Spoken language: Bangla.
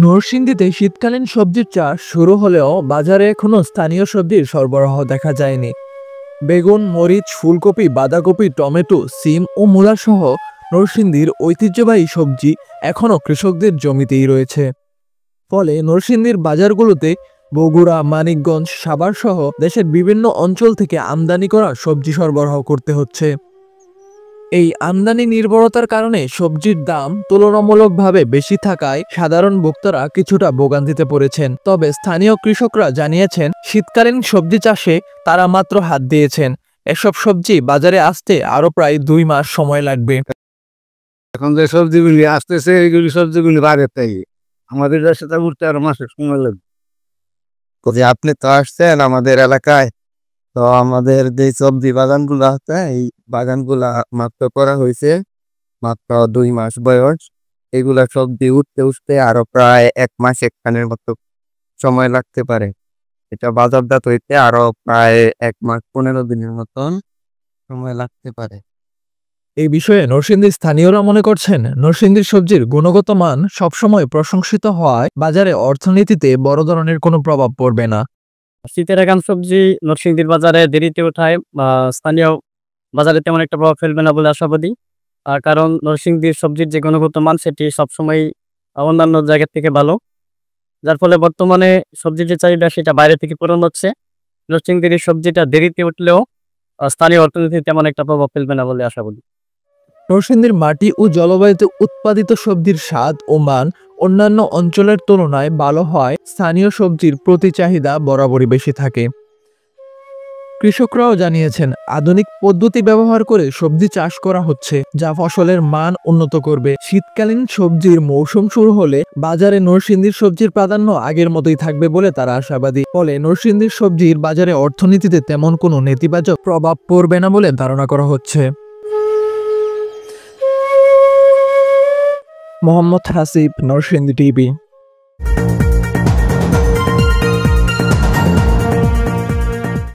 নরসিংদীতে শীতকালীন সবজির চাষ শুরু হলেও বাজারে এখনো স্থানীয় সবজির সরবরাহ দেখা যায়নি। বেগুন, মরিচ, ফুলকপি, বাঁধাকপি, টমেটো, সিম ও মূলা সহ নরসিংদীর ঐতিহ্যবাহী সবজি এখনো কৃষকদের জমিতেই রয়েছে। ফলে নরসিংদীর বাজারগুলোতে বগুড়া, মানিকগঞ্জ, সাভার সহ দেশের বিভিন্ন অঞ্চল থেকে আমদানি করা সবজি সরবরাহ করতে হচ্ছে। এই আমদানি নির্ভরতার কারণে সবজির দাম তুলনামূলকভাবে বেশি থাকায় সাধারণ ভোক্তারা কিছুটা ভোগান্তিতে পড়েছেন। তবে স্থানীয় কৃষকরা জানিয়েছেন, শীতকালীন সবজি চাষে তারা মাত্র হাত দিয়েছেন। এসব সবজি বাজারে আসতে আরো প্রায় 2 মাস সময় লাগবে। এখন যে সবজিগুলি আসতেছে এইগুলি সবজিগুলি বাইরের থেকে আমাদের দেশে তা উঠতে আরো মাসের সময় লাগবে। যে আপনি তো আসছেন আমাদের এলাকায়, তো আমাদের যে সবজি বাগানগুলো আছে এই বাগানগুলা মাত্র করা হয়েছে, মাত্র 2 মাস বয়স। এগুলা সবজি উঠতে উঠতে আরো প্রায় 1 মাস একখানের মতো সময় লাগতে পারে। এটা বাজারজাত হইতে আরো প্রায় 1 মাস 15 দিনের মতন সময় লাগতে পারে। এই বিষয়ে নরসিংদীর স্থানীয়রা মনে করছেন, নরসিংদীর সবজির গুণগত মান সবসময় প্রশংসিত হওয়ায় বাজারে অর্থনীতিতে বড় ধরনের কোনো প্রভাব পড়বে না। শীতের একান সবজি নরসিংদীর বাজারে দেরিতে ওঠায় স্থানীয় বাজারে তেমন একটা প্রভাব ফেলবে না বলে আশাবাদী। কারণ নরসিংদীর সবজির যে গুণগত মান সেটি সবসময় অন্যান্য জায়গার থেকে ভালো। যার ফলে বর্তমানে সবজির যে চাহিদা সেটা বাইরে থেকে পূরণ হচ্ছে। নরসিংদীর এই সবজিটা দেরিতে উঠলেও স্থানীয় অর্থনীতিতে তেমন একটা প্রভাব ফেলবে না বলে আশাবাদী। নরসিংদীর মাটি ও জলবায়ুতে উৎপাদিত সবজির স্বাদ ও মান অন্যান্য অঞ্চলের তুলনায় ভালো হয়। স্থানীয় সবজির প্রতি চাহিদা বরাবরই বেশি থাকে। কৃষকরাও জানিয়েছেন, আধুনিক পদ্ধতি ব্যবহার করে সবজি চাষ করা হচ্ছে, যা ফসলের মান উন্নত করবে। শীতকালীন সবজির মৌসুম শুরু হলে বাজারে নরসিংদীর সবজির প্রাধান্য আগের মতোই থাকবে বলে তারা আশাবাদী। ফলে নরসিংদীর সবজির বাজারে অর্থনীতিতে তেমন কোনো নেতিবাচক প্রভাব পড়বে না বলে ধারণা করা হচ্ছে। মোহাম্মদ হাসিব, নরসিংদী টিভি।